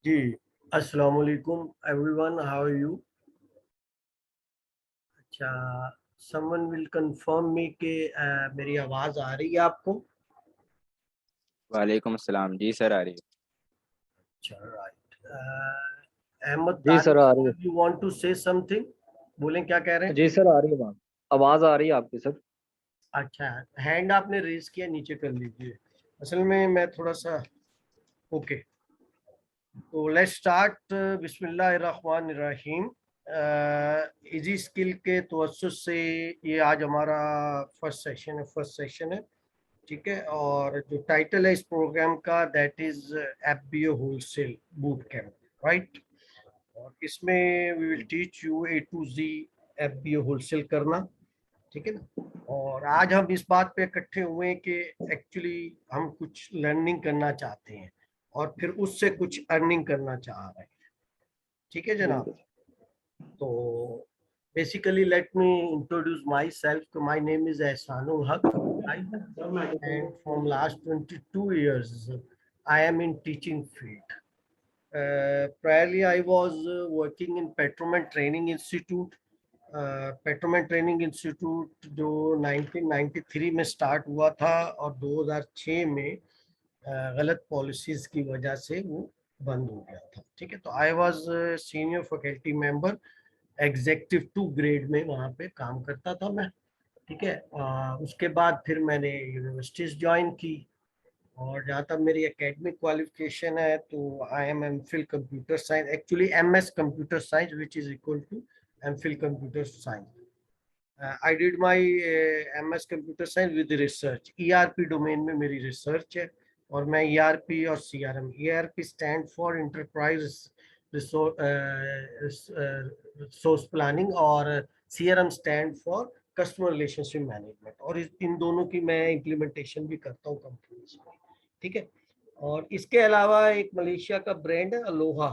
जी, अस्सलाम वालेकुम everyone, how are you? अच्छा, समवन विल कंफर्म मी कि मेरी आवाज़ आ रही है आपको? वालेकुम अस्सलाम जी सर, आ रही है। अच्छा, राइट। अहमद जी तारिक सर, आ रही है। साहब, you want to say something? बोलें, क्या कह रहे हैं? जी सर, आ रही है बात। आवाज आ रही है आपकी सर। अच्छा, हैंड आपने रेज किया, नीचे कर लीजिए। असल में मैं थोड़ा सा ओके, तो लेट्स स्टार्ट। बिस्मिल्लाहिर्रहमानिर्रहीम। इजी स्किल के तवज्जुह से ये आज हमारा फर्स्ट सेशन है, ठीक है। और जो टाइटल है इस प्रोग्राम का, that is FBO wholesale boot camp, right. और इसमें we will teach you A to Z FBO wholesale करना, ठीक है ना। और आज हम इस बात पे इकट्ठे हुए हैं कि एक्चुअली हम कुछ लर्निंग करना चाहते हैं और फिर उससे कुछ अर्निंग करना चाह रहे हैं, ठीक है जनाब। बिल्कुल। तो basically let me introduce my self. My name is Ehsanul हक, and from last 22 years I am in teaching field. Priorly I was working in Petroman Training Institute. Petroman Training Institute जो 1993 में स्टार्ट हुआ था और 2006 में गलत पॉलिसीज की वजह से वो बंद हो गया था, ठीक है। तो I was senior faculty member, executive 2 grade में वहाँ पे काम करता था मैं, ठीक है। उसके बाद फिर मैंने यूनिवर्सिटीज ज्वाइन की। और जहाँ तक मेरी एकेडमिक क्वालिफिकेशन है, तो I am MPhil computer science, actually MS computer science which is equal to MPhil computer science. I did my MS computer science with research, ERP domain में मेरी रिसर्च है। और मैं ईआरपी और CRM, ERP stand for enterprise resource planning और CRM stand for customer relationship management, और इन दोनों की मैं इम्प्लीमेंटेशन भी करता हूँ कंपनीज में, ठीक है। और इसके अलावा एक मलेशिया का ब्रांड है अलोहा,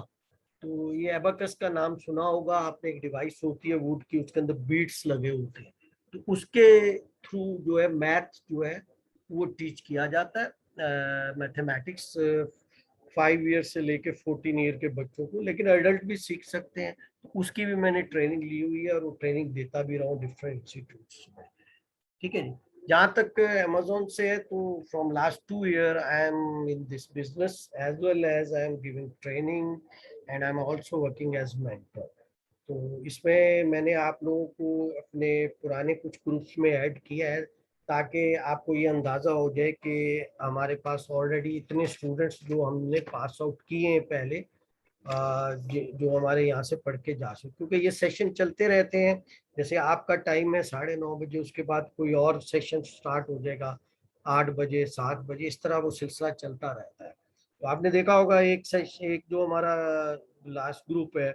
तो ये एबाकस का नाम सुना होगा आपने। एक डिवाइस होती है वुड की, उसके अंदर बीट्स लगे होते हैं, तो उसके थ्रू जो है मैथ जो है वो टीच किया जाता है, मैथमेटिक्स 5 ईयर से लेके 14 ईयर के बच्चों को, लेकिन अडल्ट भी सीख सकते हैं। तो उसकी भी मैंने ट्रेनिंग ली हुई है और वो ट्रेनिंग देता भी रहा हूँ डिफरेंट इंस्टीट्यूट्स में, ठीक है जी। जहाँ तक अमेजोन से है, तो from last 2 year I am in this business as well as I am giving training and I am also working as mentor. तो इसमें मैंने आप लोगों को अपने पुराने कुछ ग्रुप्स में ऐड किया है, ताकि आपको ये अंदाज़ा हो जाए कि हमारे पास ऑलरेडी इतने स्टूडेंट्स जो हमने पास आउट किए हैं पहले, जो हमारे यहाँ से पढ़ के जा सकते, क्योंकि ये सेशन चलते रहते हैं। जैसे आपका टाइम है 9:30 बजे, उसके बाद कोई और सेशन स्टार्ट हो जाएगा 8 बजे, 7 बजे, इस तरह वो सिलसिला चलता रहता है। तो आपने देखा होगा एक सेशन, एक जो हमारा लास्ट ग्रुप है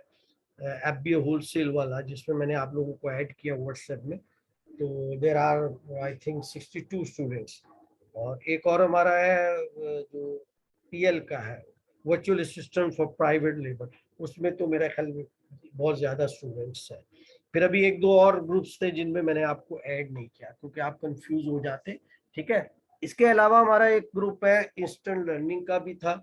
एफबीओ होलसेल वाला, जिसमें मैंने आप लोगों को ऐड किया व्हाट्सएप में, तो there are I think 62 students. और एक और हमारा है जो पीएल का है, virtual assistant for private labour, उसमें तो मेरा ख्याल में बहुत ज्यादा स्टूडेंट्स हैं। फिर अभी एक दो और ग्रुप्स थे जिनमें मैंने आपको ऐड नहीं किया क्योंकि आप कंफ्यूज हो जाते, ठीक है। इसके अलावा हमारा एक ग्रुप है इंस्टेंट लर्निंग का भी था,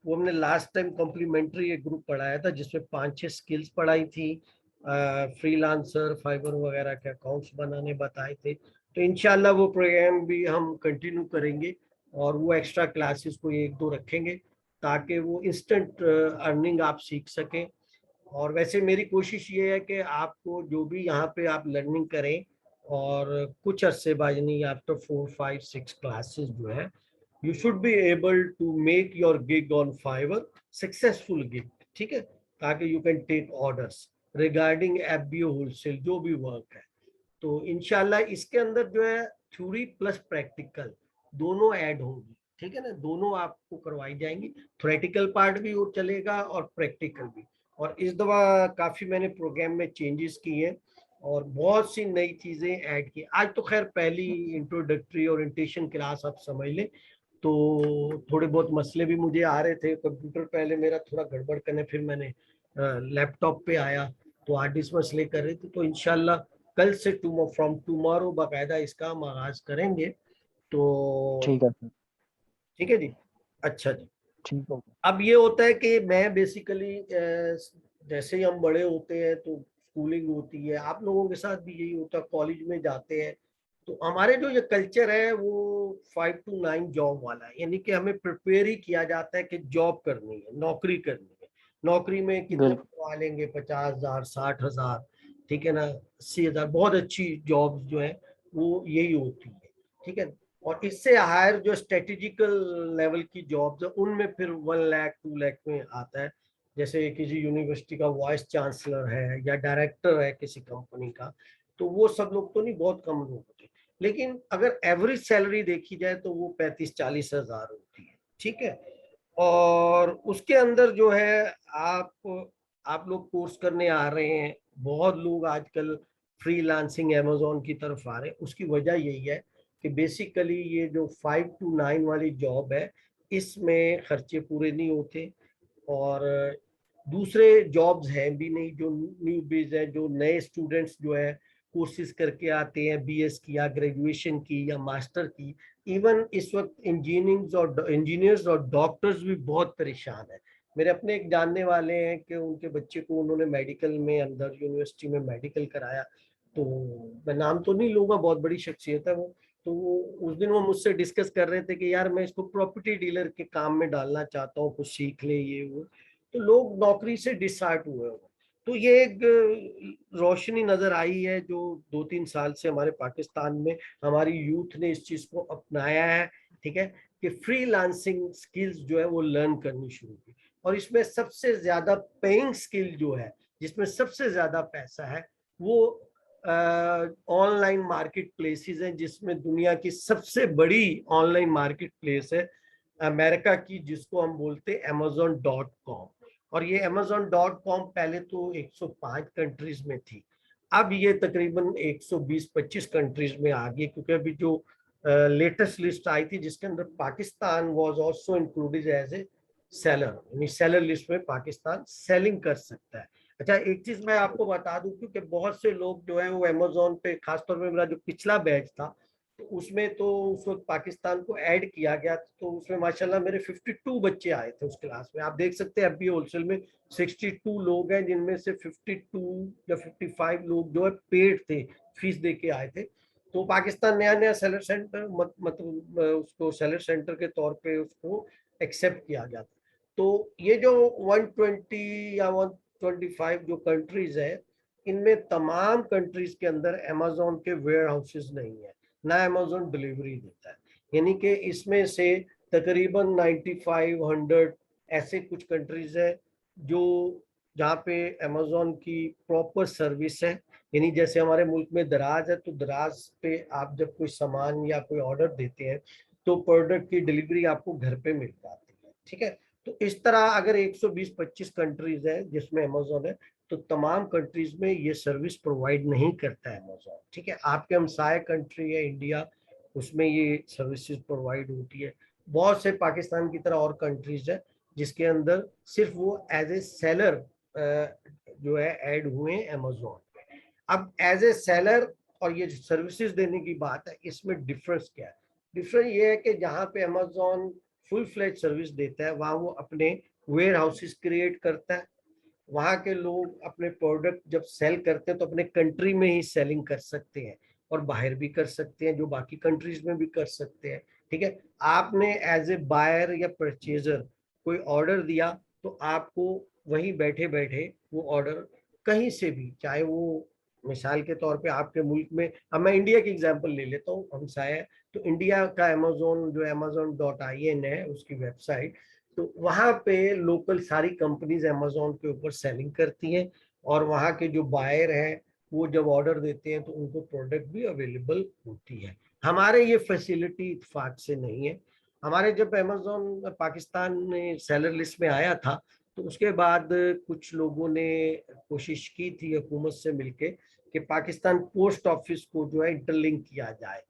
वो हमने लास्ट टाइम कॉम्प्लीमेंट्री एक ग्रुप पढ़ाया था जिसमें 5-6 स्किल्स पढ़ाई थी, फ्रीलांसर, फाइबर वगैरह के अकाउंट्स बनाने बताए थे। तो इंशाल्लाह वो प्रोग्राम भी हम कंटिन्यू करेंगे और वो एक्स्ट्रा क्लासेस को एक दो रखेंगे, ताकि वो इंस्टेंट अर्निंग आप सीख सकें। और वैसे मेरी कोशिश ये है कि आपको जो भी यहाँ पे आप लर्निंग करें, और कुछ अरसे बाद, यानी आफ्टर 4, 5, 6 क्लासेस जो है, you should be able to make your gig on Fiverr successful gig, ठीक है, ताकि you can take orders regarding FBO wholesale जो भी वर्क है। तो इंशाल्लाह इसके अंदर जो है थ्योरी प्लस प्रैक्टिकल दोनों ऐड होंगी, ठीक है ना, दोनों आपको करवाई जाएंगी। थ्योरेटिकल पार्ट भी वो चलेगा और प्रैक्टिकल भी। और इस दफा काफी मैंने प्रोग्राम में चेंजेस किए और बहुत सी नई चीजें ऐड की। आज तो खैर पहली इंट्रोडक्टरी ओरिएंटेशन क्लास आप समझ लें, तो थोड़े बहुत मसले भी मुझे आ रहे थे। कंप्यूटर पहले मेरा थोड़ा गड़बड़ करने, फिर मैंने लैपटॉप पे आया, तो हार्ड डिस्क मसले कर रहे थे। तो इंशाल्लाह कल से फ्रॉम टुमारो बाकायदा इसका हम आगाज करेंगे। तो ठीक है सर। ठीक है जी, अच्छा जी। ठीक हो गया। अब ये होता है कि मैं बेसिकली जैसे ही हम बड़े होते हैं तो स्कूलिंग होती है, आप लोगों के साथ भी यही होता है, कॉलेज में जाते हैं तो हमारे जो ये कल्चर है वो 5 to 9 जॉब वाला है, यानी कि हमें प्रिपेयर ही किया जाता है कि जॉब करनी है, नौकरी करनी है। नौकरी में कितना बिल्कुल। कमा लेंगे, 50,000, 60,000, ठीक है ना, 80,000, बहुत अच्छी जॉब जो है वो यही होती है, ठीक है। और इससे हायर जो स्ट्रेटेजिकल लेवल की जॉब्स है उनमें फिर 1 लाख 2 लाख में आता है। जैसे किसी यूनिवर्सिटी का वाइस चांसलर है या डायरेक्टर है किसी कंपनी का, तो वो सब लोग तो नहीं, बहुत कम लोग होते हैं। लेकिन अगर एवरेज सैलरी देखी जाए तो वो 35-40 हजार होती है, ठीक है। और उसके अंदर जो है आप लोग कोर्स करने आ रहे हैं, बहुत लोग आजकल फ्रीलांसिंग अमेजोन की तरफ आ रहे हैं। उसकी वजह यही है कि बेसिकली ये जो 5 to 9 वाली जॉब है इसमें खर्चे पूरे नहीं होते, और दूसरे जॉब्स हैं भी नहीं जो न्यू बेज है, जो नए स्टूडेंट्स जो है कोर्सेज करके आते हैं, बीएस किया, ग्रेजुएशन की या मास्टर की। इवन इस वक्त इंजीनियर्स और डॉक्टर्स भी बहुत परेशान है। मेरे अपने एक जानने वाले हैं कि उनके बच्चे को उन्होंने मेडिकल में अंदर यूनिवर्सिटी में मेडिकल कराया, तो मैं नाम तो नहीं लूंगा, बहुत बड़ी शख्सियत है वो। तो उस दिन वो मुझसे डिस्कस कर रहे थे कि यार मैं इसको प्रॉपर्टी डीलर के काम में डालना चाहता हूँ, कुछ सीख ले ये वो। तो लोग नौकरी से डिसहार्ट हुए हो। तो ये एक रोशनी नजर आई है जो 2-3 साल से हमारे पाकिस्तान में हमारी यूथ ने इस चीज को अपनाया है, ठीक है, कि फ्रीलांसिंग स्किल्स जो है वो लर्न करनी शुरू की। और इसमें सबसे ज्यादा पेइंग स्किल जो है, जिसमें सबसे ज्यादा पैसा है, वो ऑनलाइन मार्केट प्लेसेस हैं, जिसमें दुनिया की सबसे बड़ी ऑनलाइन मार्केट प्लेस है अमेरिका की, जिसको हम बोलते हैं Amazon.com। और ये Amazon.com पहले तो 105 कंट्रीज में थी, अब ये तकरीबन 120-25 कंट्रीज में आ गई, क्योंकि अभी जो लेटेस्ट लिस्ट आई थी जिसके अंदर Pakistan was also included as a seller, यानी सेलर लिस्ट में पाकिस्तान सेलिंग कर सकता है। अच्छा, एक चीज मैं आपको बता दूं, क्योंकि बहुत से लोग जो है वो अमेजोन पे, खासतौर पे मेरा जो पिछला बैच था तो उसमें तो उस वक्त पाकिस्तान को ऐड किया गया, तो उसमें माशाल्लाह मेरे 52 बच्चे आए थे उस क्लास में। आप देख सकते हैं अभी होलसेल में 62 लोग हैं, जिनमें से 52 या 55 लोग जो है पेड थे, फीस दे के आए थे। तो पाकिस्तान नया नया सेलर सेंटर मतलब उसको सेलर सेंटर के तौर पे उसको एक्सेप्ट किया गया था। तो ये जो 120 या 125 जो कंट्रीज है, इनमें तमाम कंट्रीज के अंदर अमेजोन के वेयर हाउसेज नहीं है, ना अमेजोन डिलीवरी देता है। यानी कि इसमें से तकरीबन 95-100 ऐसे कुछ कंट्रीज है जो जहाँ पे अमेजोन की प्रॉपर सर्विस है। यानी जैसे हमारे मुल्क में दराज है, तो दराज पे आप जब कोई सामान या कोई ऑर्डर देते हैं तो प्रोडक्ट की डिलीवरी आपको घर पे मिल जाती है, ठीक है। तो इस तरह अगर 120-25 कंट्रीज है जिसमें अमेजोन है, तो तमाम कंट्रीज में ये सर्विस प्रोवाइड नहीं करता है अमेजोन, ठीक है। आपके हमसाय कंट्री है इंडिया, उसमें ये सर्विसेज प्रोवाइड होती है। बहुत से पाकिस्तान की तरह और कंट्रीज है जिसके अंदर सिर्फ वो एज ए सेलर जो है ऐड हुए हैं अमेजोन पे। अब एज ए सेलर और ये सर्विसेज देने की बात है, इसमें डिफरेंस क्या है? डिफरेंस ये है कि जहाँ पे अमेजोन फुल फ्लेज सर्विस देता है वहाँ वो अपने वेयर हाउसेस क्रिएट करता है, वहाँ के लोग अपने प्रोडक्ट जब सेल करते हैं तो अपने कंट्री में ही सेलिंग कर सकते हैं, और बाहर भी कर सकते हैं, जो बाकी कंट्रीज में भी कर सकते हैं, ठीक है। आपने एज ए बायर या परचेजर कोई ऑर्डर दिया तो आपको वहीं बैठे बैठे वो ऑर्डर कहीं से भी, चाहे वो मिसाल के तौर पे आपके मुल्क में, अब मैं इंडिया की एग्जांपल ले लेता हूँ, हम शायद, तो इंडिया का अमेजोन जो amazon.in है उसकी वेबसाइट, तो वहाँ पे लोकल सारी कंपनीज अमेजोन के ऊपर सेलिंग करती हैं, और वहाँ के जो बायर हैं वो जब ऑर्डर देते हैं तो उनको प्रोडक्ट भी अवेलेबल होती है। हमारे ये फैसिलिटी इत्तेफाक से नहीं है। हमारे जब अमेजोन पाकिस्तान में सेलर लिस्ट में आया था तो उसके बाद कुछ लोगों ने कोशिश की थी हुकूमत से मिलके कि पाकिस्तान पोस्ट ऑफिस को जो है इंटरलिंक किया जाए,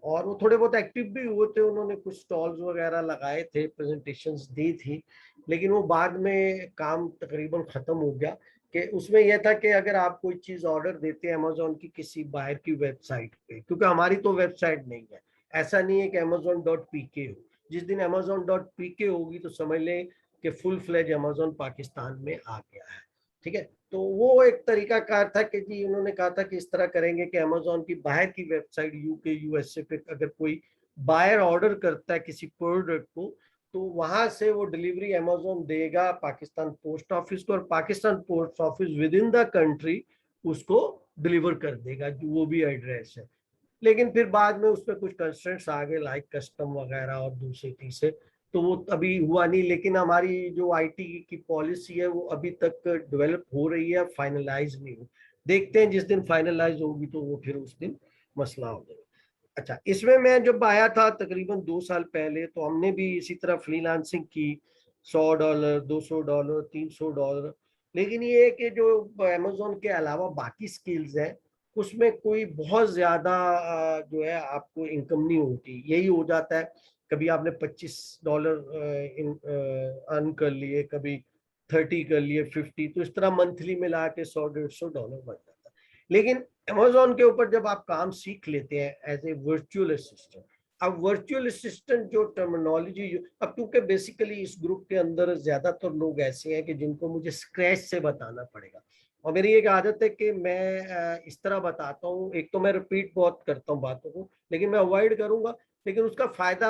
और वो थोड़े बहुत एक्टिव भी हुए थे, उन्होंने कुछ स्टॉल्स वगैरह लगाए थे, प्रेजेंटेशंस दी थी। लेकिन वो बाद में काम तकरीबन खत्म हो गया, कि उसमें यह था कि अगर आप कोई चीज ऑर्डर देते हैं अमेजोन की किसी बाहर की वेबसाइट पे, क्योंकि हमारी तो वेबसाइट नहीं है, ऐसा नहीं है कि amazon.pk हो, जिस दिन amazon.pk होगी तो समझ लें कि फुल फ्लेज अमेजोन पाकिस्तान में आ गया है। ठीक है, तो वो एक तरीका कार था कि जी उन्होंने कहा था कि इस तरह करेंगे कि अमेजोन की बाहर की वेबसाइट यूके यूएसए पे अगर कोई बायर ऑर्डर करता है किसी प्रोडक्ट को तो वहां से वो डिलीवरी अमेजोन देगा पाकिस्तान पोस्ट ऑफिस को, और Pakistan post office with in the country उसको डिलीवर कर देगा जो वो भी एड्रेस है। लेकिन फिर बाद में उसमें कुछ कंस्ट्रेंट्स आ गए लाइक कस्टम वगैरह और दूसरी चीजें, तो वो अभी हुआ नहीं। लेकिन हमारी जो आईटी की पॉलिसी है वो अभी तक डेवलप हो रही है, फाइनलाइज नहीं हुई। देखते हैं जिस दिन फाइनलाइज होगी तो वो फिर उस दिन मसला हो जाएगा। अच्छा, इसमें मैं जब आया था तकरीबन 2 साल पहले तो हमने भी इसी तरह फ्रीलांसिंग की, $100, $200, $300। लेकिन ये है कि जो अमेजोन के अलावा बाकी स्किल्स हैं उसमें कोई बहुत ज्यादा जो है आपको इनकम नहीं होती। यही हो जाता है कभी आपने $25 अर्न कर लिए, कभी 30 कर लिए, 50, तो इस तरह मंथली मिला के $100-150 बन जाता है। लेकिन अमेजोन के ऊपर जब आप काम सीख लेते हैं एज ए वर्चुअल असिस्टेंट, अब वर्चुअल असिस्टेंट जो टर्मिनोलॉजी अब क्योंकि बेसिकली इस ग्रुप के अंदर ज्यादातर लोग ऐसे हैं कि जिनको मुझे स्क्रैच से बताना पड़ेगा, और मेरी एक आदत है कि मैं इस तरह बताता हूँ। एक तो मैं रिपीट बहुत करता हूँ बातों को, लेकिन मैं अवॉइड करूंगा, लेकिन उसका फायदा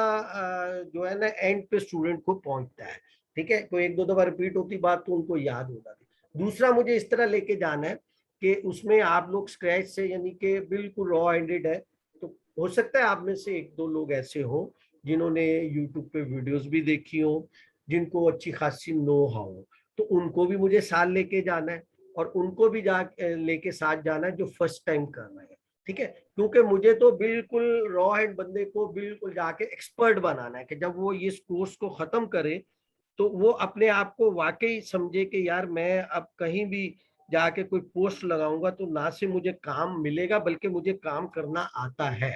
जो है ना एंड पे स्टूडेंट को पहुंचता है। ठीक है, कोई 1-2 दफा रिपीट होती बात तो उनको याद हो जाती। दूसरा, मुझे इस तरह लेके जाना है कि उसमें आप लोग स्क्रैच से यानी कि बिल्कुल रॉ एंडेड है, तो हो सकता है आप में से 1-2 लोग ऐसे हो जिन्होंने यूट्यूब पे वीडियोस भी देखी हो, जिनको अच्छी खासी नो हाउ हो, तो उनको भी मुझे साथ लेके जाना है और उनको भी जा लेके साथ जाना है जो फर्स्ट टाइम कर रहे हैं। ठीक है, क्योंकि मुझे तो बिल्कुल रॉ हैंड बंदे को बिल्कुल जाके एक्सपर्ट बनाना है कि जब वो इस कोर्स को खत्म करे तो वो अपने आप को वाकई समझे कि यार मैं अब कहीं भी जाके कोई पोस्ट लगाऊंगा तो ना सिर्फ मुझे काम मिलेगा बल्कि मुझे काम करना आता है।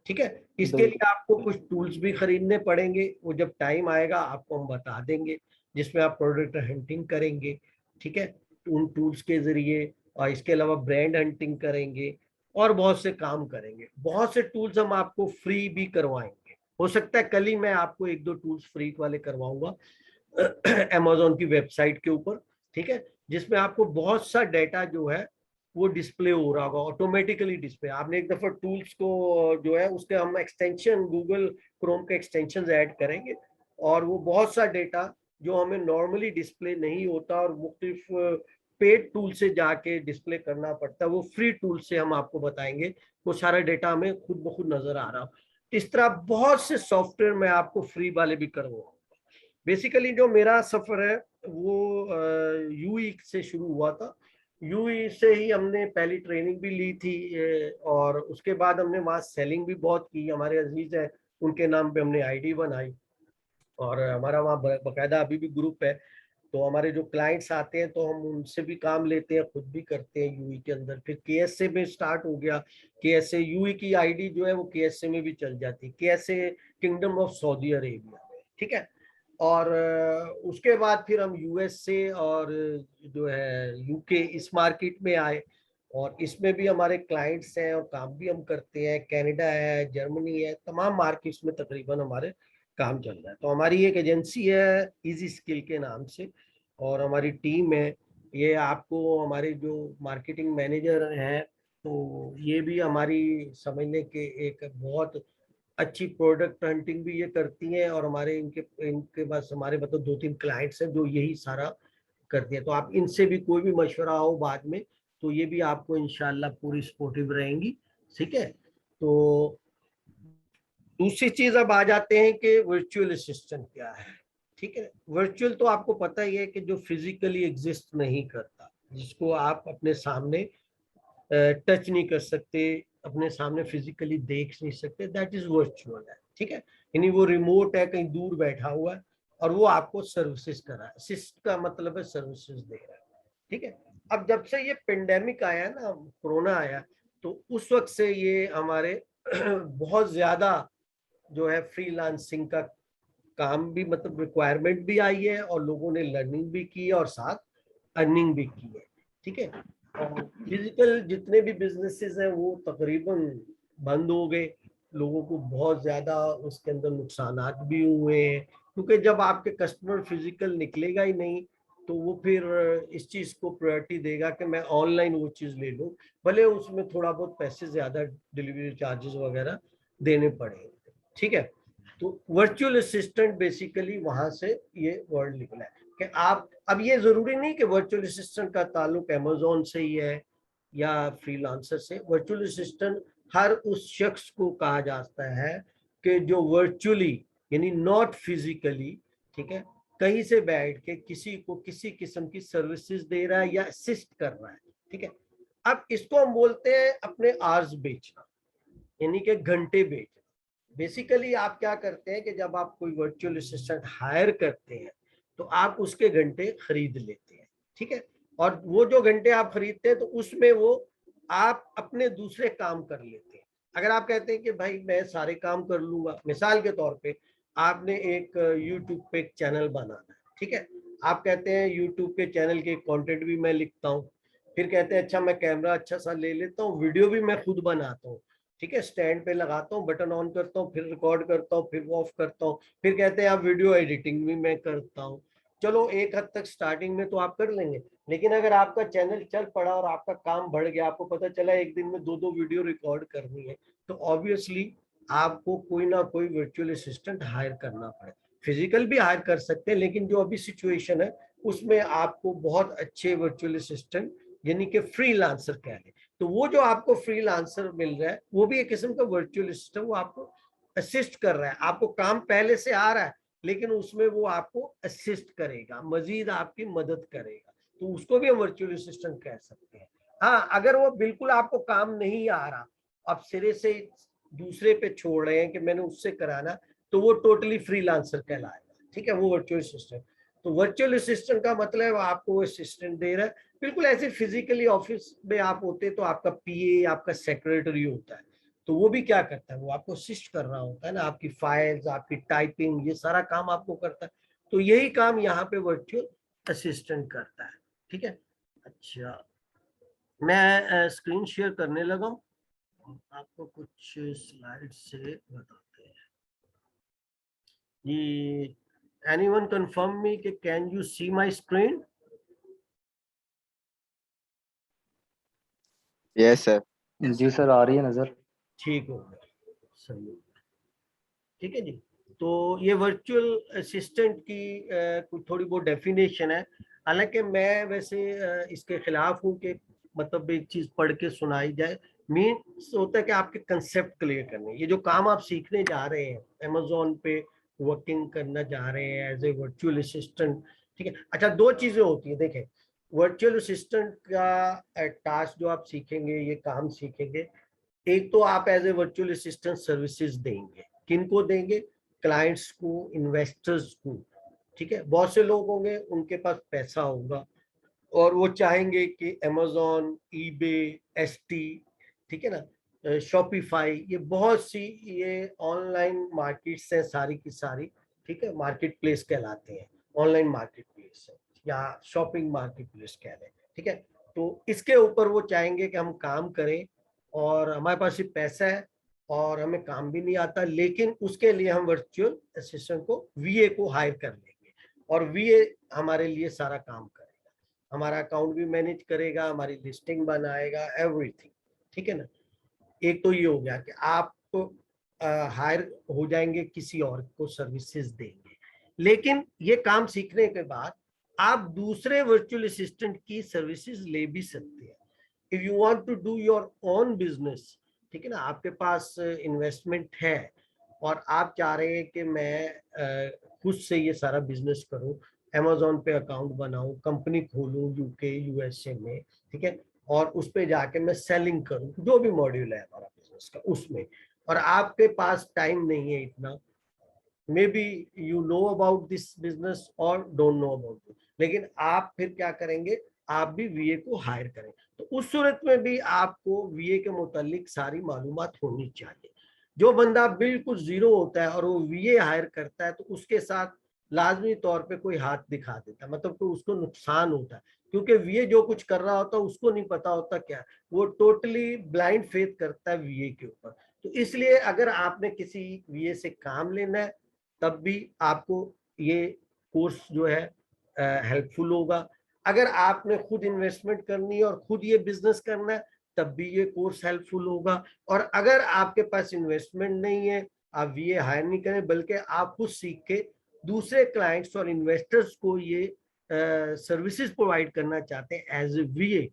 ठीक है, इसके लिए बिल्कुल। आपको कुछ टूल्स भी खरीदने पड़ेंगे, वो जब टाइम आएगा आपको हम बता देंगे, जिसमें आप प्रोडक्ट हंटिंग करेंगे। ठीक है, तो उन टूल्स के जरिए, और इसके अलावा ब्रांड हंटिंग करेंगे और बहुत से काम करेंगे। बहुत से टूल्स हम आपको फ्री भी करवाएंगे, हो सकता है कल ही मैं आपको 1-2 टूल्स फ्री वाले करवाऊंगा अमेजोन की वेबसाइट के ऊपर। ठीक है, जिसमें आपको बहुत सा डेटा जो है वो डिस्प्ले हो रहा होगा ऑटोमेटिकली डिस्प्ले। आपने एक दफा टूल्स को जो है उसके हम एक्सटेंशन गूगल क्रोम के एक्सटेंशन ऐड करेंगे और वो बहुत सा डेटा जो हमें नॉर्मली डिस्प्ले नहीं होता और मुख्तलिफ पेड टूल से जाके डिस्प्ले करना पड़ता है, वो फ्री टूल से हम आपको बताएंगे। वो सारा डेटा हमें खुद ब खुद नजर आ रहा हो। इस तरह बहुत से सॉफ्टवेयर मैं आपको फ्री वाले भी करवाऊंगा। बेसिकली जो मेरा सफर है वो यूई से शुरू हुआ था। यूई से ही हमने पहली ट्रेनिंग भी ली थी, और उसके बाद हमने वहाँ सेलिंग भी बहुत की। हमारे अजीज है उनके नाम पे हमने आईडी बनाई, और हमारा वहाँ बकायदा अभी भी ग्रुप है। तो हमारे जो क्लाइंट्स आते हैं तो हम उनसे भी काम लेते हैं, खुद भी करते हैं यूई के अंदर। फिर केएसए में स्टार्ट हो गया, केएसए यूई की आईडी जो है वो केएसए में भी चल जाती है, KSA kingdom of Saudi Arabia. ठीक है, और उसके बाद फिर हम यूएस से और जो है यूके इस मार्केट में आए, और इसमें भी हमारे क्लाइंट्स हैं और काम भी हम करते हैं। कनाडा है, जर्मनी है, तमाम मार्केट्स में तकरीबन हमारे काम चल रहा है। तो हमारी एक एजेंसी है इजी स्किल के नाम से, और हमारी टीम है। ये आपको हमारे जो मार्केटिंग मैनेजर हैं तो ये भी हमारी समझने के एक बहुत अच्छी प्रोडक्ट हंटिंग भी ये करती हैं, और हमारे इनके इनके पास हमारे मतलब 2-3 क्लाइंट्स हैं जो यही सारा करती हैं। तो आप इनसे भी कोई भी मशवरा हो बाद में तो ये भी आपको इंशाल्लाह पूरी सपोर्टिव रहेंगी। ठीक है, तो दूसरी चीज अब आ जाते हैं कि वर्चुअल असिस्टेंट क्या है। ठीक है, वर्चुअल तो आपको पता ही है कि जो फिजिकली एग्जिस्ट नहीं करता, जिसको आप अपने सामने टच नहीं कर सकते, अपने सामने फिजिकली देख नहीं सकते, दैट इज वर्चुअल है। ठीक है, यानी वो रिमोट है, कहीं दूर बैठा हुआ है और वो आपको सर्विसेज कर रहा है। असिस्ट का मतलब है सर्विसेज दे रहा है। ठीक है, अब जब से ये पेंडेमिक आया ना, कोरोना आया, तो उस वक्त से ये हमारे बहुत ज्यादा जो है फ्रीलांसिंग का काम भी मतलब रिक्वायरमेंट भी आई है, और लोगों ने लर्निंग भी की है और साथ अर्निंग भी की है। ठीक है, और फिजिकल जितने भी बिजनेसेस हैं वो तकरीबन बंद हो गए, लोगों को बहुत ज्यादा उसके अंदर नुकसानात भी हुए हैं, क्योंकि जब आपके कस्टमर फिजिकल निकलेगा ही नहीं तो वो फिर इस चीज को प्रायोरिटी देगा कि मैं ऑनलाइन वो चीज ले लूं, भले उसमें थोड़ा बहुत पैसे ज्यादा डिलीवरी चार्जेस वगैरह देने पड़े। ठीक है, तो वर्चुअल असिस्टेंट बेसिकली वहां से ये वर्ड निकला है कि आप, अब ये जरूरी नहीं कि वर्चुअल असिस्टेंट का ताल्लुक अमेजोन से ही है या फ्रीलांसर से। वर्चुअल असिस्टेंट हर उस शख्स को कहा जाता है कि जो वर्चुअली यानी नॉट फिजिकली, ठीक है, कहीं से बैठ के किसी को किसी किस्म की सर्विसेज दे रहा है या असिस्ट कर रहा है। ठीक है, अब इसको हम बोलते हैं अपने आर्स बेचना, यानी कि घंटे बेचना। बेसिकली आप क्या करते हैं कि जब आप कोई वर्चुअल असिस्टेंट हायर करते हैं तो आप उसके घंटे खरीद लेते हैं। ठीक है, और वो जो घंटे आप खरीदते हैं तो उसमें वो आप अपने दूसरे काम कर लेते हैं। अगर आप कहते हैं कि भाई मैं सारे काम कर लूंगा, मिसाल के तौर पे आपने एक यूट्यूब पे एक चैनल बनाना है, ठीक है, आप कहते हैं यूट्यूब के चैनल के कंटेंट भी मैं लिखता हूँ, फिर कहते हैं अच्छा मैं कैमरा अच्छा सा ले लेता हूँ, वीडियो भी मैं खुद बनाता हूँ, ठीक है, स्टैंड पे लगाता हूँ, बटन ऑन करता हूँ, फिर रिकॉर्ड करता हूँ, फिर ऑफ करता हूँ, फिर कहते हैं आप वीडियो एडिटिंग भी मैं करता हूँ। चलो एक हद तक स्टार्टिंग में तो आप कर लेंगे, लेकिन अगर आपका चैनल चल पड़ा और आपका काम बढ़ गया, आपको पता चला एक दिन में 2-2 वीडियो रिकॉर्ड करनी है, तो ऑब्वियसली आपको कोई ना कोई वर्चुअल असिस्टेंट हायर करना पड़े। फिजिकल भी हायर कर सकते हैं, लेकिन जो अभी सिचुएशन है उसमें आपको बहुत अच्छे वर्चुअल असिस्टेंट यानी कि फ्रीलांसर कह लें, तो वो जो आपको फ्रीलांसर मिल रहा है वो भी एक किस्म का वर्चुअल असिस्टेंट, वो आपको असिस्ट कर रहा है, आपको काम पहले से आ रहा है लेकिन उसमें वो आपको असिस्ट करेगा, मजीद आपकी मदद करेगा, तो उसको भी हम वर्चुअल असिस्टेंट कह सकते हैं। हाँ, अगर वो बिल्कुल आपको काम नहीं आ रहा, आप सिरे से दूसरे पे छोड़ रहे हैं कि मैंने उससे कराना, तो वो टोटली फ्रीलांसर कहलाएगा। ठीक है, वो वर्चुअल असिस्टेंट। तो वर्चुअल असिस्टेंट का मतलब आपको वो असिस्टेंट दे रहा है, बिल्कुल ऐसे फिजिकली ऑफिस में आप होते तो आपका पीए आपका सेक्रेटरी होता है, तो वो भी क्या करता है, वो आपको असिस्ट कर रहा होता है ना, आपकी फाइल्स आपकी टाइपिंग ये सारा काम आपको करता है, तो यही काम यहाँ पे वर्चुअल असिस्टेंट करता है। ठीक है, अच्छा मैं स्क्रीन शेयर करने लगा हूँ, आपको कुछ स्लाइड से बताते हैं। ये एनीवन कंफर्म मी कि can you see my screen? Yes sir. जी सर, आ रही है नजर। ठीक हो गया, सही हो गया। ठीक है जी, तो ये वर्चुअल असिस्टेंट की कुछ थोड़ी बहुत डेफिनेशन है, हालांकि मैं वैसे इसके खिलाफ हूँ कि मतलब एक चीज पढ़ के सुनाई जाए। मीन्स होता है कि आपके कंसेप्ट क्लियर करने, ये जो काम आप सीखने जा रहे हैं अमेजोन पे वर्किंग करना जा रहे हैं एज ए वर्चुअल असिस्टेंट। ठीक है, अच्छा दो चीजें होती है, देखें वर्चुअल असिस्टेंट का टास्क जो आप सीखेंगे, ये काम सीखेंगे, एक तो आप as a virtual assistant services देंगे, किनको देंगे, क्लाइंट्स को, इन्वेस्टर्स को। ठीक है, बहुत से लोग होंगे उनके पास पैसा होगा और वो चाहेंगे कि अमेजोन, ईबे, एसटी, ठीक है ना, शॉपिफाई, ये बहुत सी ये ऑनलाइन मार्केट्स हैं सारी की सारी। ठीक है, मार्केट प्लेस कहलाते हैं, ऑनलाइन मार्केट प्लेस है या शॉपिंग मार्केट प्लेस कह रहे हैं। ठीक है, तो इसके ऊपर वो चाहेंगे कि हम काम करें और हमारे पास सिर्फ पैसा है और हमें काम भी नहीं आता, लेकिन उसके लिए हम वर्चुअल असिस्टेंट को, वीए को हायर कर लेंगे और वीए हमारे लिए सारा काम करेगा, हमारा अकाउंट भी मैनेज करेगा, हमारी लिस्टिंग बनाएगा, एवरीथिंग। ठीक है ना, एक तो ये हो गया कि आप हायर हो जाएंगे, किसी और को सर्विसेज देंगे, लेकिन ये काम सीखने के बाद आप दूसरे वर्चुअल असिस्टेंट की सर्विसेज ले भी सकते हैं if you want to do your own business. ठीक है ना, आपके पास इन्वेस्टमेंट है और आप चाह रहे हैं कि मैं खुद से ये सारा बिजनेस करूं, अमेजोन पे अकाउंट बनाऊं, कंपनी खोलूं यूके यूएसए में, ठीक है, और उस पे जाके मैं सेलिंग करूं, जो भी मॉड्यूल है हमारा बिजनेस का उसमें, और आपके पास टाइम नहीं है इतना, may be you know about this business और डोंट नो अबाउट दिस, लेकिन आप फिर क्या करेंगे, आप भी वीए को हायर करें, तो उस सूरत में भी आपको वीए के मुतालिक सारी मालूमात होनी चाहिए। जो बंदा बिल्कुल जीरो होता है और वो वीए हायर करता है तो उसके साथ लाजमी तौर पे कोई हाथ दिखा देता है, मतलब तो उसको नुकसान होता है, क्योंकि वीए जो कुछ कर रहा होता है उसको नहीं पता होता क्या, वो टोटली ब्लाइंड फेथ करता है वीए के ऊपर, तो इसलिए अगर आपने किसी वीए से काम लेना है तब भी आपको ये कोर्स जो है हेल्पफुल होगा। अगर आपने खुद इन्वेस्टमेंट करनी है और खुद ये बिजनेस करना है तब भी ये कोर्स हेल्पफुल होगा। और अगर आपके पास इन्वेस्टमेंट नहीं है, आप वीए हायर नहीं करें बल्कि आप खुद सीख के दूसरे क्लाइंट्स और इन्वेस्टर्स को ये सर्विसेज प्रोवाइड करना चाहते हैं एज ए वीए,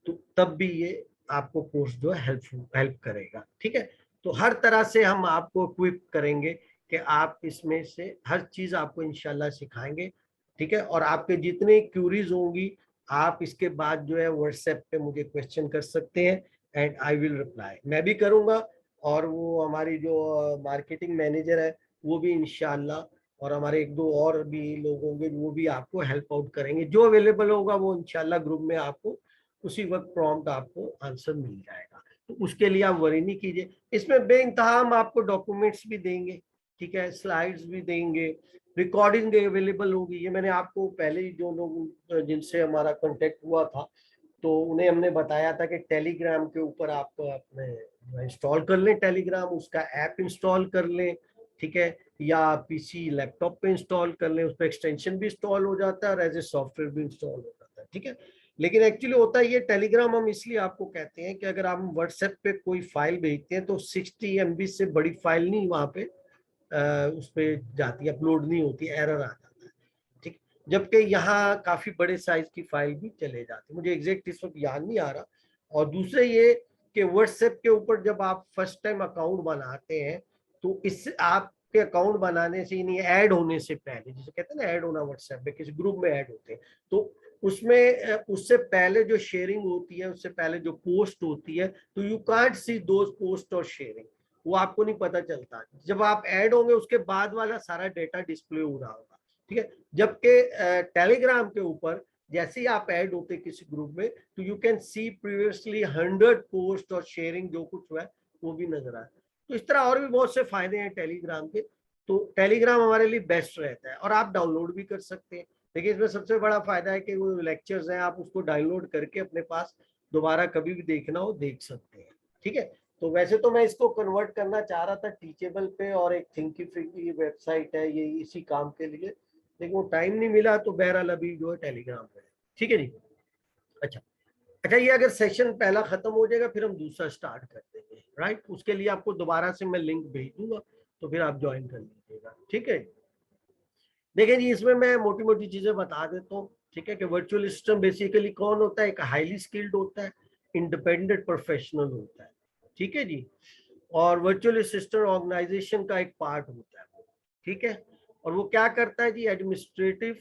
तो तब भी ये आपको कोर्स जो है हेल्प करेगा। ठीक है, तो हर तरह से हम आपको इक्विप करेंगे कि आप इसमें से हर चीज आपको इंशाल्लाह सिखाएंगे। ठीक है, और आपके जितने क्यूरीज होंगी आप इसके बाद जो है व्हाट्सएप पे मुझे क्वेश्चन कर सकते हैं एंड आई विल रिप्लाई, मैं भी करूंगा और वो हमारी जो मार्केटिंग मैनेजर है वो भी इंशाल्लाह, और हमारे एक दो और भी लोग होंगे वो भी आपको हेल्प आउट करेंगे। जो अवेलेबल होगा वो इंशाल्लाह ग्रुप में आपको उसी वक्त प्रॉम्प्ट आपको आंसर मिल जाएगा, तो उसके लिए आप वरी नहीं कीजिए। इसमें बेइंतहा हम आपको डॉक्यूमेंट्स भी देंगे, ठीक है, स्लाइड्स भी देंगे, रिकॉर्डिंग अवेलेबल होगी। ये मैंने आपको पहले ही जो लोग जिनसे हमारा कांटेक्ट हुआ था तो उन्हें हमने बताया था कि टेलीग्राम के ऊपर आप अपने इंस्टॉल कर लें, टेलीग्राम उसका ऐप इंस्टॉल कर लें, ठीक है, या पीसी लैपटॉप पे इंस्टॉल कर लें, उस पर एक्सटेंशन भी इंस्टॉल हो जाता है और एज ए सॉफ्टवेयर भी इंस्टॉल हो जाता है। ठीक है, लेकिन एक्चुअली होता है ये टेलीग्राम हम इसलिए आपको कहते हैं कि अगर आप व्हाट्सएप पे कोई फाइल भेजते हैं तो 60 MB से बड़ी फाइल नहीं वहां पे उस पर जाती, अपलोड नहीं होती, एरर आ जाता है। ठीक, जबकि यहाँ काफी बड़े साइज की फाइल भी चले जाती, मुझे एग्जैक्ट इस वक्त याद नहीं आ रहा। और दूसरे ये कि व्हाट्सएप के ऊपर जब आप फर्स्ट टाइम अकाउंट बनाते हैं तो इससे आपके अकाउंट बनाने से नहीं, ऐड होने से पहले, जिसे कहते हैं ना ऐड होना, व्हाट्सएप में किसी ग्रुप में ऐड होते हैं तो उसमें उससे पहले जो शेयरिंग होती है, उससे पहले जो पोस्ट होती है, तो you can't see those post और शेयरिंग, वो आपको नहीं पता चलता। जब आप ऐड होंगे उसके बाद वाला सारा डेटा डिस्प्ले हो रहा होगा। ठीक है, जबकि टेलीग्राम के ऊपर जैसे ही आप ऐड होते किसी ग्रुप में तो you can see previously 100 post और शेयरिंग जो कुछ हुआ है वो भी नजर आए। तो इस तरह और भी बहुत से फायदे हैं टेलीग्राम के, तो टेलीग्राम हमारे लिए बेस्ट रहता है और आप डाउनलोड भी कर सकते हैं। देखिए इसमें सबसे बड़ा फायदा है कि वो लेक्चर्स हैं, आप उसको डाउनलोड करके अपने पास दोबारा कभी भी देखना हो देख सकते हैं। ठीक है, तो वैसे तो मैं इसको कन्वर्ट करना चाह रहा था टीचेबल पे, और एक थिंकिफिक की वेबसाइट है ये इसी काम के लिए, लेकिन वो टाइम नहीं मिला, तो बहरहाल अभी जो है टेलीग्राम पे है। ठीक है जी, अच्छा अच्छा, ये अगर सेशन पहला खत्म हो जाएगा फिर हम दूसरा स्टार्ट कर देंगे, राइट, उसके लिए आपको दोबारा से मैं लिंक भेज दूंगा तो फिर आप ज्वाइन कर लीजिएगा। ठीक है, देखिए जी इसमें मैं मोटी मोटी चीजें बता देता हूँ। ठीक है, कि वर्चुअल असिस्टेंट बेसिकली कौन होता है, एक हाईली स्किल्ड होता है, इंडिपेंडेंट प्रोफेशनल होता है। ठीक है जी, और वर्चुअल असिस्टेंट ऑर्गेनाइजेशन का एक पार्ट होता है। ठीक है, और वो क्या करता है जी, एडमिनिस्ट्रेटिव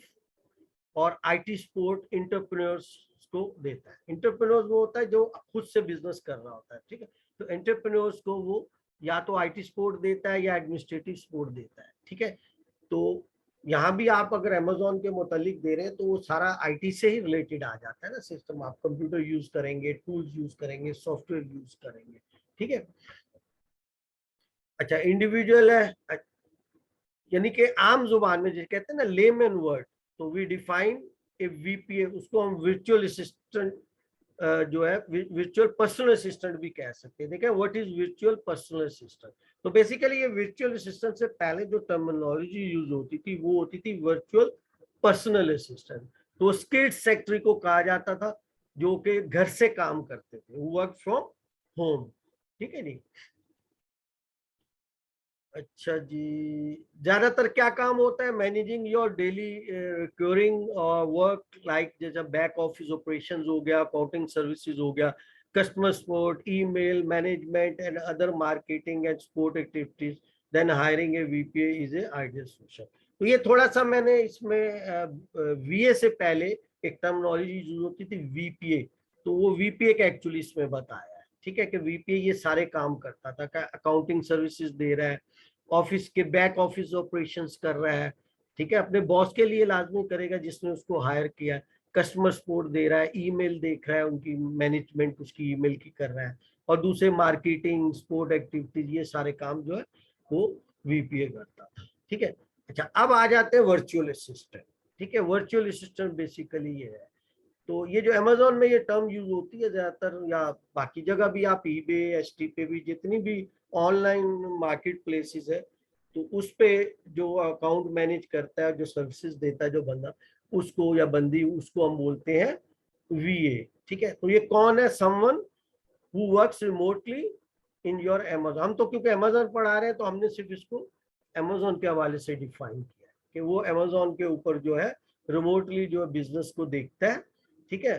और आईटी सपोर्ट इंटरप्रेन्योर्स को देता है। इंटरप्रेन्योर्स वो होता है जो खुद से बिजनेस कर रहा होता है। ठीक है, तो इंटरप्रेन्योर्स को वो या तो आईटी सपोर्ट देता है या एडमिनिस्ट्रेटिव सपोर्ट देता है। ठीक है, तो यहाँ भी आप अगर अमेजोन के मुतालिक दे रहे हैं तो वो सारा आईटी से ही रिलेटेड आ जाता है ना सिस्टम, आप कंप्यूटर यूज करेंगे, टूल्स यूज करेंगे, सॉफ्टवेयर यूज करेंगे। ठीक है, अच्छा इंडिविजुअल है, यानी कि आम जुबान में जिसे कहते हैं ना लेमैन वर्ड, तो वी डिफाइन ए वीपीए, उसको हम वर्चुअल असिस्टेंट जो है वर्चुअल पर्सनल असिस्टेंट भी कह सकते हैं। देखिए what is virtual personal assistant, तो बेसिकली ये वर्चुअल असिस्टेंट से पहले जो टर्मिनोलॉजी यूज होती थी वो होती थी वर्चुअल पर्सनल असिस्टेंट। तो स्किल्ड सेक्रेटरी को कहा जाता था जो कि घर से काम करते थे, वर्क फ्रॉम होम। ठीक है जी, अच्छा जी, ज्यादातर क्या काम होता है, managing your daily recurring work like जैसे बैक ऑफिस ऑपरेशन हो गया, अकाउंटिंग सर्विसेज हो गया, customer support, email management and other marketing and support activities, then hiring a VPA is a ideal solution. तो ये थोड़ा सा मैंने इसमें वीए से पहले एक टर्मिनोलॉजी यूज होती थी वीपीए, तो वो वीपीए का एक्चुअली इसमें बताया है। ठीक है, कि वीपीए ये सारे काम करता था, अकाउंटिंग सर्विसेज दे रहा है, ऑफिस के बैक ऑफिस ऑपरेशंस कर रहा है। ठीक है, अपने बॉस के लिए लाजमी करेगा जिसने उसको हायर किया, कस्टमर सपोर्ट दे रहा है, ईमेल देख रहा है, उनकी मैनेजमेंट उसकी ईमेल की कर रहा है, और दूसरे मार्केटिंग सपोर्ट एक्टिविटीज, ये सारे काम जो है वो वीपीए करता था। ठीक है, अच्छा अब आ जाते हैं वर्चुअल असिस्टेंट। ठीक है, वर्चुअल असिस्टेंट बेसिकली ये है, तो ये जो अमेजोन में ये टर्म यूज होती है ज्यादातर, या बाकी जगह भी आप ईबे एचटी पे भी जितनी भी ऑनलाइन मार्केट प्लेसेस है, तो उस पे जो अकाउंट मैनेज करता है, जो सर्विसेज देता है जो बंदा उसको या बंदी, उसको हम बोलते हैं वीए। ठीक है, तो ये कौन है? Someone who works remotely in your Amazon. हम तो क्योंकि अमेजोन पढ़ा रहे हैं तो हमने सिर्फ इसको अमेजोन के हवाले से डिफाइन किया है कि वो अमेजोन के ऊपर जो है रिमोटली जो है बिजनेस को देखता है। ठीक है,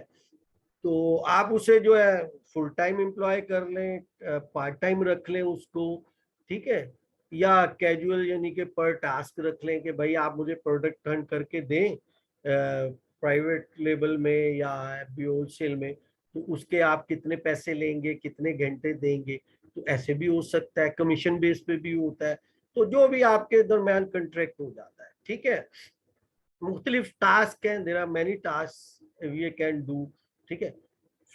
तो आप उसे जो है फुल टाइम एम्प्लॉय कर लें, पार्ट टाइम रख लें उसको। ठीक है, या कैजुअल यानी कि पर टास्क रख लें कि भाई आप मुझे प्रोडक्ट टर्न करके दें प्राइवेट लेवल में या होलसेल में, तो उसके आप कितने पैसे लेंगे, कितने घंटे देंगे। तो ऐसे भी हो सकता है, कमीशन बेस पे भी होता है। तो जो भी आपके दरमियान कंट्रैक्ट हो जाता है। ठीक है, मुख्तलिफ टास्क हैं, there are many task we can do. ठीक है,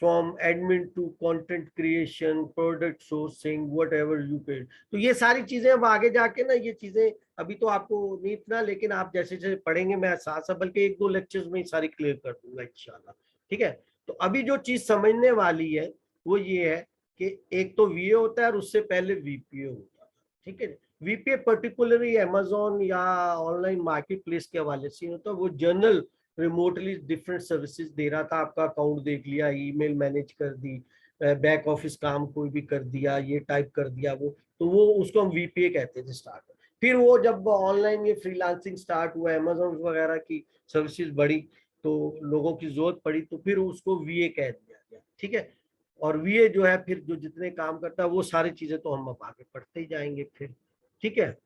from admin to content creation, product sourcing, whatever you can. तो ये सारी चीजें अब आगे जाके ना, ये चीजें अभी तो आपको नहीं इतना, लेकिन आप जैसे जैसे पढ़ेंगे मैं साथ साथ बल्कि 1-2 लेक्चर्स में ही सारी क्लियर कर दूंगा इंशाल्लाह। ठीक है, तो अभी जो चीज समझने वाली है वो ये है कि एक तो वीए होता है और उससे पहले वीपीए होता है। ठीक है, वीपीए पर्टिकुलरली अमेजोन या ऑनलाइन मार्केट प्लेस के हवाले से होता है, वो जनरल रिमोटली डिफरेंट सर्विसेज दे रहा था। आपका अकाउंट देख लिया, ईमेल मैनेज कर दी, बैक ऑफिस काम कोई भी कर दिया, ये टाइप कर दिया वो, तो वो उसको हम वीपीए कहते थे स्टार्ट। फिर वो जब ऑनलाइन ये फ्रीलांसिंग स्टार्ट हुआ, अमेजोन वगैरह की सर्विसेज बढ़ी, तो लोगों की जरूरत पड़ी, तो फिर उसको वीए कह दिया गया। ठीक है, और वीए जो है फिर जो जितने काम करता है वो सारी चीजें तो हम अब आगे पढ़ते ही जाएंगे फिर। ठीक है,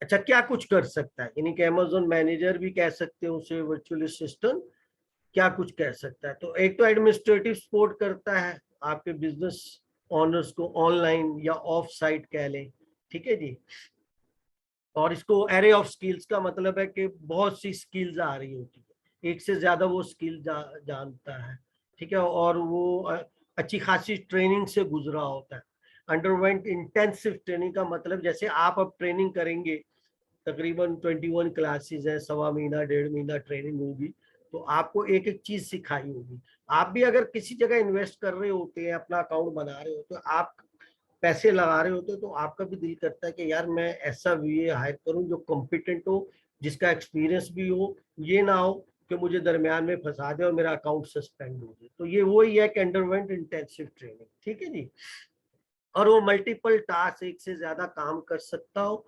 अच्छा क्या कुछ कर सकता है, यानी कि अमेजोन मैनेजर भी कह सकते हैं उसे, वर्चुअल असिस्टेंट क्या कुछ कह सकता है। तो एक तो एडमिनिस्ट्रेटिव सपोर्ट करता है आपके बिजनेस ओनर्स को, ऑनलाइन या ऑफ साइट कह लें। ठीक है जी, और इसको एरे ऑफ स्किल्स का मतलब है कि बहुत सी स्किल्स आ रही होती है, एक से ज्यादा वो स्किल जानता है। ठीक है, और वो अच्छी खासी ट्रेनिंग से गुजरा होता है। अंडरवेंट इंटेंसिव ट्रेनिंग का मतलब जैसे आप अब ट्रेनिंग करेंगे, तकरीबन 21 क्लासेस है, 1.25 महीना 1.5 महीना ट्रेनिंग होगी, तो आपको एक एक चीज सिखाई होगी। आप भी अगर किसी जगह इन्वेस्ट कर रहे होते हैं, अपना अकाउंट बना रहे होते हैं, आप पैसे लगा रहे होते हैं, तो आपका भी दिल करता है कि यार मैं ऐसा वीए हायर करूं जो कॉम्पिटेंट हो, जिसका एक्सपीरियंस भी हो, ये ना हो कि मुझे दरमियान में फंसा दे और मेरा अकाउंट सस्पेंड हो जाए। तो ये वही है कि अंडरवेंट इंटेंसिव ट्रेनिंग। ठीक है जी, और वो मल्टीपल टास्क, एक से ज्यादा काम कर सकता हो।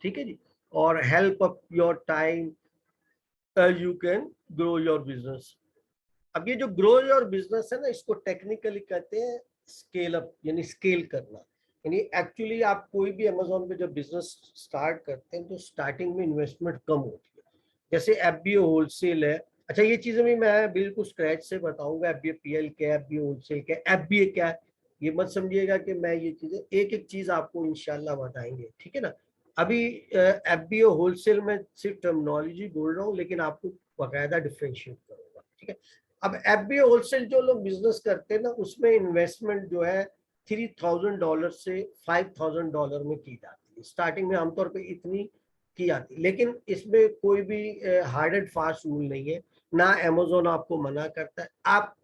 ठीक है जी, और help up your time, you can grow your business. अब ये जो ग्रो योर बिजनेस है ना, इसको टेक्निकली कहते हैं स्केल अप, यानी स्केल करना। यानी एक्चुअली आप कोई भी अमेजोन पे जब बिजनेस स्टार्ट करते हैं तो स्टार्टिंग में इन्वेस्टमेंट कम होती है। जैसे एफबीओ होलसेल है, अच्छा ये चीजें भी मैं बिल्कुल स्क्रैच से बताऊंगा, एफबीओ पीएल क्या है, एफबीओ होलसेल क्या है, एफबीए क्या है। ये मत समझिएगा कि मैं ये चीजें एक एक चीज आपको इंशाल्लाह बताएंगे। ठीक है ना, अभी एफबीओ होलसेल में सिर्फ टर्मिनोलॉजी बोल रहा हूँ, लेकिन आपको बाकायदा डिफ्रेंशिएट करूंगा। ठीक है, अब एफबीओ होलसेल जो लोग बिजनेस करते हैं ना, उसमें इन्वेस्टमेंट जो है $3,000 से $5,000 में की जाती है। स्टार्टिंग में आमतौर पे इतनी की जाती है, लेकिन इसमें कोई भी हार्ड एंड फास्ट रूल नहीं है, ना अमेजोन आपको मना करता है। आप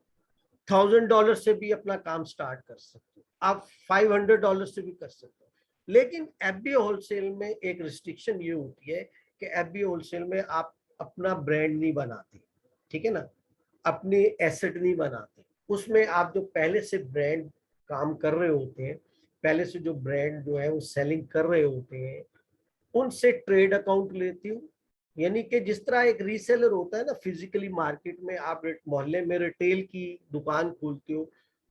$1,000 से भी अपना काम स्टार्ट कर सकते हो, आप $500 से भी कर सकते हो। लेकिन एफबीओ होलसेल में एक रिस्ट्रिक्शन ये होती है कि एफबीओ होलसेल में आप अपना ब्रांड नहीं बनाते। ठीक है ना, अपने एसेट नहीं बनाते। उसमें आप जो पहले से ब्रांड काम कर रहे होते हैं, पहले से जो ब्रांड जो है वो सेलिंग कर रहे होते हैं, उनसे ट्रेड अकाउंट लेती हूँ। यानी कि जिस तरह एक रीसेलर होता है ना, फिजिकली मार्केट में आप मोहल्ले में रिटेल की दुकान खोलते हो,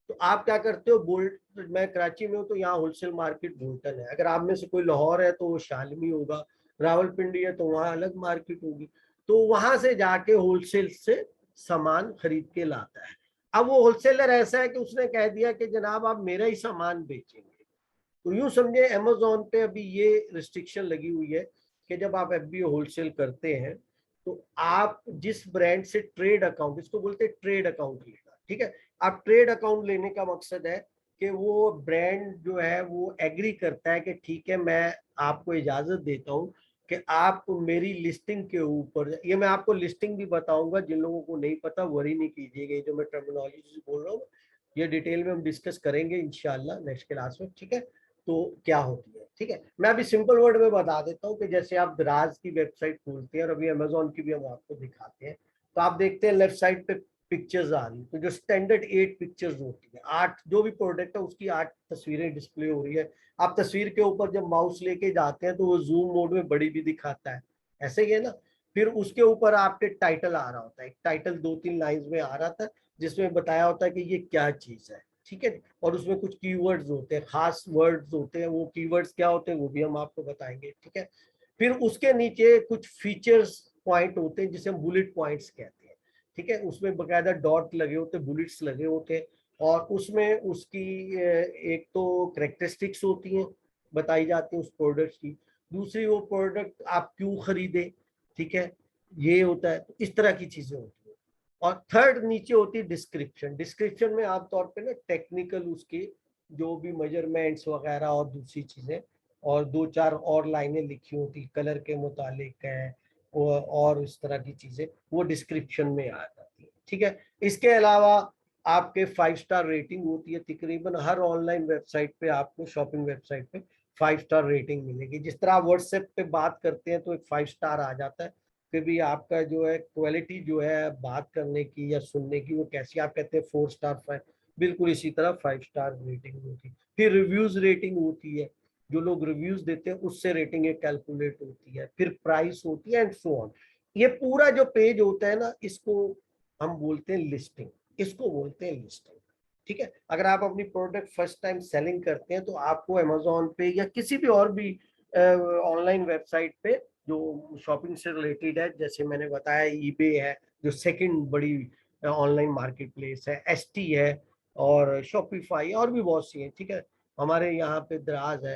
तो आप क्या करते हो, बोल्ट, मैं कराची में हूँ तो यहाँ होलसेल मार्केट बोल्टन है, अगर आप में से कोई लाहौर है तो वो शालमी होगा, रावलपिंडी है तो वहाँ अलग मार्केट होगी। तो वहां से जाके होलसेल से सामान खरीद के लाता है। अब वो होलसेलर ऐसा है कि उसने कह दिया कि जनाब आप मेरा ही सामान बेचेंगे। तो यूं समझे अमेजोन पे अभी ये रिस्ट्रिक्शन लगी हुई है कि जब आप एफबीओ होलसेल करते हैं तो आप जिस ब्रांड से ट्रेड अकाउंट, इसको बोलते हैं ट्रेड अकाउंट लेना। ठीक है, आप ट्रेड अकाउंट लेने का मकसद है कि वो ब्रांड जो है वो एग्री करता है कि ठीक है मैं आपको इजाजत देता हूँ कि आप मेरी लिस्टिंग के ऊपर, ये मैं आपको लिस्टिंग भी बताऊंगा, जिन लोगों को नहीं पता वरी नहीं कीजिएगा, जो मैं टर्मिनोलॉजी बोल रहा हूँ ये डिटेल में हम डिस्कस करेंगे इंशाल्लाह नेक्स्ट क्लास में, ठीक है। तो क्या होती है, ठीक है, मैं अभी सिंपल वर्ड में बता देता हूँ कि जैसे आप दराज की वेबसाइट खोलते हैं और अभी अमेजोन की भी हम आपको दिखाते हैं, तो आप देखते हैं लेफ्ट साइड पे पिक्चर्स आ रही, तो जो स्टैंडर्ड 8 पिक्चर्स होती है, 8 जो भी प्रोडक्ट है उसकी 8 तस्वीरें डिस्प्ले हो रही है। आप तस्वीर के ऊपर जब माउस लेके जाते हैं तो वो जूम मोड में बड़ी भी दिखाता है, ऐसे ही है ना। फिर उसके ऊपर आपके टाइटल आ रहा होता है, एक टाइटल 2-3 लाइंस में आ रहा था जिसमें बताया होता है कि ये क्या चीज है, ठीक है। और उसमें कुछ कीवर्ड्स होते हैं, खास वर्ड्स होते हैं, वो कीवर्ड्स क्या होते हैं वो भी हम आपको बताएंगे, ठीक है। फिर उसके नीचे कुछ फीचर्स पॉइंट होते हैं जिसे हम बुलेट पॉइंट्स कहते हैं, ठीक है। उसमें बकायदा डॉट लगे होते हैं, बुलेट्स लगे होते हैं, और उसमें उसकी एक तो करेक्टरिस्टिक्स होती हैं, बताई जाती है उस प्रोडक्ट की। दूसरी वो प्रोडक्ट आप क्यों खरीदे, ठीक है, ये होता है। तो इस तरह की चीजें होती है। और थर्ड नीचे होती है डिस्क्रिप्शन। डिस्क्रिप्शन में आमतौर पे ना टेक्निकल उसके जो भी मेजरमेंट्स वगैरह और दूसरी चीजें, और 2-4 और लाइनें लिखी होती, कलर के मुतालिक है और इस तरह की चीजें वो डिस्क्रिप्शन में आ जाती है, ठीक है। इसके अलावा आपके 5 स्टार रेटिंग होती है, तकरीबन हर ऑनलाइन वेबसाइट पे आपको, शॉपिंग वेबसाइट पे 5 स्टार रेटिंग मिलेगी। जिस तरह आप व्हाट्सएप पे बात करते हैं तो एक 5 स्टार आ जाता है कि भी आपका जो है क्वालिटी जो है बात करने की या सुनने की वो कैसी, आप कहते हैं 4 स्टार 5, बिल्कुल इसी तरह 5 स्टार रेटिंग होती है। फिर रिव्यूज रेटिंग होती है, जो लोग रिव्यूज देते हैं उससे रेटिंग कैलकुलेट होती है। फिर प्राइस होती है एंड सो ऑन। ये पूरा जो पेज होता है ना, इसको हम बोलते हैं लिस्टिंग, इसको बोलते हैं लिस्टिंग, ठीक है। अगर आप अपनी प्रोडक्ट फर्स्ट टाइम सेलिंग करते हैं तो आपको अमेजोन पे या किसी भी और भी ऑनलाइन वेबसाइट पे जो शॉपिंग से रिलेटेड है, जैसे मैंने बताया ईबे है जो सेकंड बड़ी ऑनलाइन मार्केट प्लेस है, एसटी है और शॉपिफाई और भी बहुत सी है, ठीक है। हमारे यहाँ पे दराज है।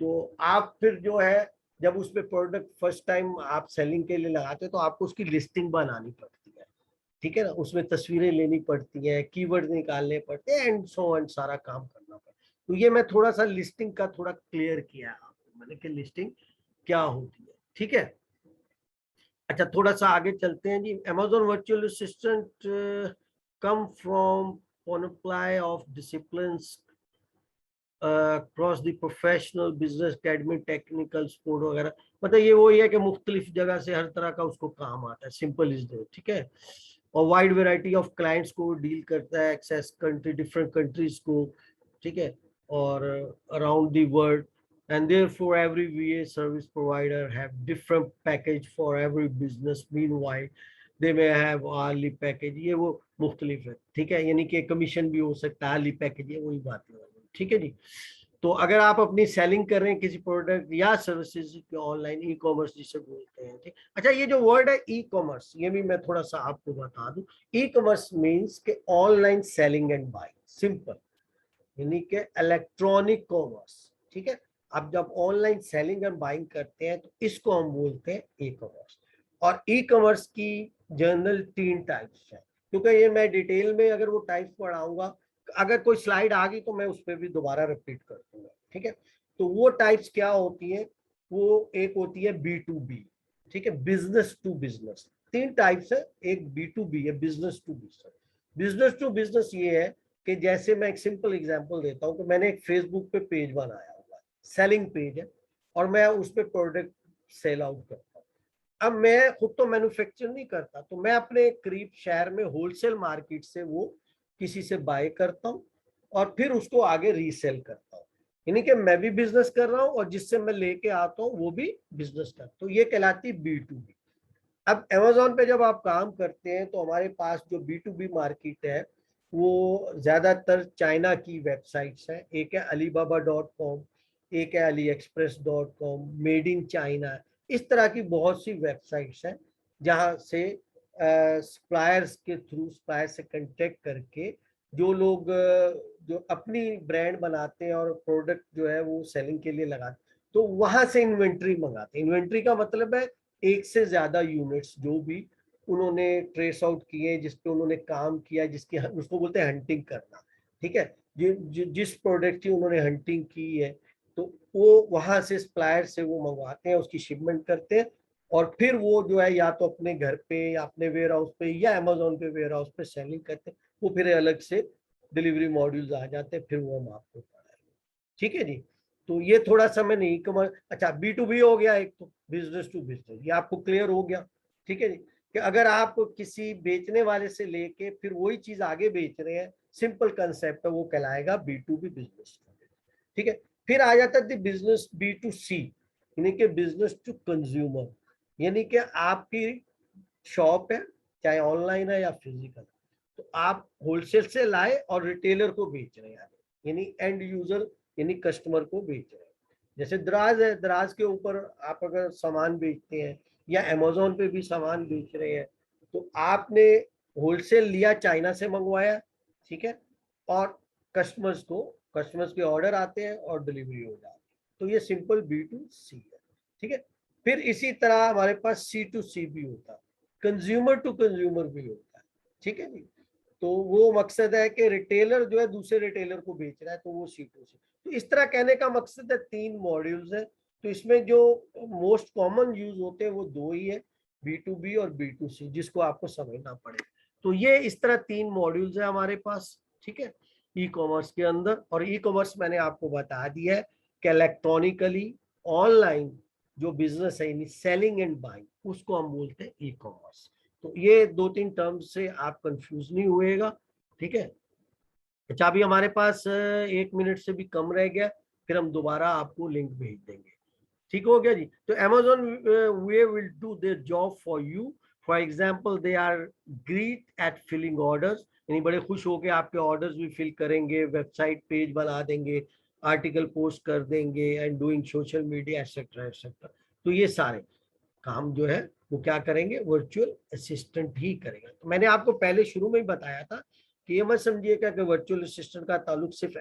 तो आप फिर जो है जब उस पे प्रोडक्ट फर्स्ट टाइम आप सेलिंग के लिए लगाते हैं तो आपको उसकी लिस्टिंग बनानी पड़ती है, ठीक है ना। उसमें तस्वीरें लेनी पड़ती हैं, कीवर्ड निकालने पड़ते हैं एंड सो एंड सारा काम करना पड़ता है। तो ये मैं थोड़ा सा लिस्टिंग का थोड़ा क्लियर किया है आपको मैंने कि लिस्टिंग क्या होती है, ठीक है। अच्छा थोड़ा सा आगे चलते हैं जी। Amazon virtual assistant come from पॉनप्लाई of disciplines cross the professional, business, academic, technical, sport वगैरह। मतलब ये वही है कि मुख्तलिफ जगह से हर तरह का उसको काम आता है, सिंपल इज दो, ठीक है। और वाइड वेराइटी ऑफ क्लाइंट्स को डील करता है, एक्सेस कंट्री, डिफरेंट कंट्रीज को, ठीक है, और around the world. And therefore every VA service provider have different package for every business. Meanwhile they may have hourly package, ये वो मुख्तलिफ है, ठीक है। यानी कि कमीशन भी हो सकता है, hourly package, ये वही बात है, ठीक है जी। तो अगर आप अपनी सेलिंग कर रहे हैं किसी प्रोडक्ट या सर्विसेज ऑनलाइन, ई कॉमर्स जिसे बोलते हैं, ठीक। अच्छा ये जो वर्ड है ई कॉमर्स, ये भी मैं थोड़ा सा आपको बता दूं। ई कॉमर्स मीन्स के online selling and buying, simple, यानी कि इलेक्ट्रॉनिक कॉमर्स, ठीक है। अब जब ऑनलाइन सेलिंग एंड बाइंग करते हैं तो इसको हम बोलते हैं ई कॉमर्स। और ई कॉमर्स की जनरल 3 टाइप्स है, क्योंकि ये मैं डिटेल में अगर वो टाइप्स पढ़ाऊंगा, अगर कोई स्लाइड आ गई तो मैं उस पर भी दोबारा रिपीट कर दूंगा, ठीक है। तो वो टाइप्स क्या होती है, वो एक होती है B2B, ठीक है, बिजनेस टू बिजनेस। 3 टाइप्स है, एक B2B है, business to business. Business to business ये है कि जैसे मैं एक सिंपल एग्जांपल देता हूं कि मैंने एक फेसबुक पे पेज बनाया हुआ है, सेलिंग पेज है, और मैं उस पे प्रोडक्ट सेल आउट करता हूँ। अब मैं खुद तो मैन्युफैक्चर नहीं करता, तो मैं अपने करीब शहर में होलसेल मार्केट से वो किसी से बाय करता हूँ और फिर उसको आगे रीसेल करता हूँ। यानी कि मैं भी बिजनेस कर रहा हूँ और जिससे मैं लेके आता हूँ वो भी बिजनेस करता हूँ। ये कहलाती B2B। अब अमेजोन पे जब आप काम करते हैं तो हमारे पास जो B2B मार्केट है वो ज्यादातर चाइना की वेबसाइट्स है। एक है alibaba.com, एक है aliexpress.com, मेड इन चाइना, इस तरह की बहुत सी वेबसाइट्स हैं जहां से सप्लायर्स के थ्रू, सप्लायर से कांटेक्ट करके जो लोग जो अपनी ब्रांड बनाते हैं और प्रोडक्ट जो है वो सेलिंग के लिए लगाते, तो वहां से इन्वेंट्री मंगाते हैं। इन्वेंट्री का मतलब है एक से ज्यादा यूनिट्स जो भी उन्होंने ट्रेस आउट किए, जिस पे उन्होंने काम किया, जिसकी उसको बोलते हैं हंटिंग करना, ठीक है। जिस प्रोडक्ट की उन्होंने हंटिंग की है तो वो वहां से सप्लायर से वो मंगवाते हैं, उसकी शिपमेंट करते हैं, और फिर वो जो है या तो अपने घर पे या अपने वेयर हाउस पे या अमेजोन पे वेयर हाउस पे सेलिंग करते हैं। वो फिर अलग से डिलीवरी मॉड्यूल्स आ जाते हैं, फिर वो हम आपको पढ़ाएंगे। ठीक है जी। तो ये थोड़ा सा मैंने ई कॉमर्स, अच्छा B2B हो गया, एक तो बिजनेस टू बिजनेस, ये आपको क्लियर हो गया। ठीक है जी, कि अगर आप किसी बेचने वाले से लेके फिर वही चीज आगे बेच रहे हैं, सिंपल कंसेप्ट है, वो कहलाएगा B2B बिजनेस। ठीक है। फिर आ जाता है बिजनेस B2C, यानी कि बिजनेस टू कंज्यूमर, यानी कि आपकी शॉप है, चाहे ऑनलाइन है या फिजिकल, तो आप होलसेल से लाए और रिटेलर को बेच रहे हैं, यानी एंड यूजर यानी कस्टमर को बेच रहे हैं। जैसे दराज है, दराज के ऊपर आप अगर सामान बेचते हैं या अमेजोन पे भी सामान बेच रहे हैं, तो आपने होलसेल लिया, चाइना से मंगवाया, ठीक है, और कस्टमर्स के ऑर्डर आते हैं और डिलीवरी हो जाती है, तो ये सिंपल B2C है। ठीक है। फिर इसी तरह हमारे पास C2C भी होता है, कंज्यूमर टू कंज्यूमर भी होता है। ठीक है जी। तो वो मकसद है कि रिटेलर जो है दूसरे रिटेलर को बेच रहा है, तो वो C2C। तो इस तरह कहने का मकसद है 3 मॉड्यूल्स है, तो इसमें जो मोस्ट कॉमन यूज होते हैं वो 2 ही है, B2B और B2C, जिसको आपको समझना पड़ेगा। तो ये इस तरह 3 मॉड्यूल्स है हमारे पास। ठीक है, ई कॉमर्स के अंदर। और ई कॉमर्स मैंने आपको बता दिया है कि इलेक्ट्रॉनिकली ऑनलाइन जो बिजनेस है, सेलिंग एंड बाइंग, उसको हम बोलते हैं ई कॉमर्स। तो ये 2-3 टर्म्स से आप कंफ्यूज नहीं हुएगा। ठीक है। अच्छा, अभी हमारे पास 1 मिनट से भी कम रह गया, फिर हम दोबारा आपको लिंक भेज देंगे। ठीक हो गया जी। तो Amazon they will do their job for you. For example, they are great at filling orders, यानी बड़े खुश होकर आपके ऑर्डर्स भी फिल करेंगे, वेबसाइट पेज बना देंगे, आर्टिकल पोस्ट कर देंगे, and doing social media etcetera etcetera. तो ये सारे काम जो है वो क्या करेंगे, वर्चुअल असिस्टेंट ही करेगा। तो मैंने आपको पहले शुरू में ही बताया था कि ये मत समझिएगा कि वर्चुअल असिस्टेंट का ताल्लुक सिर्फ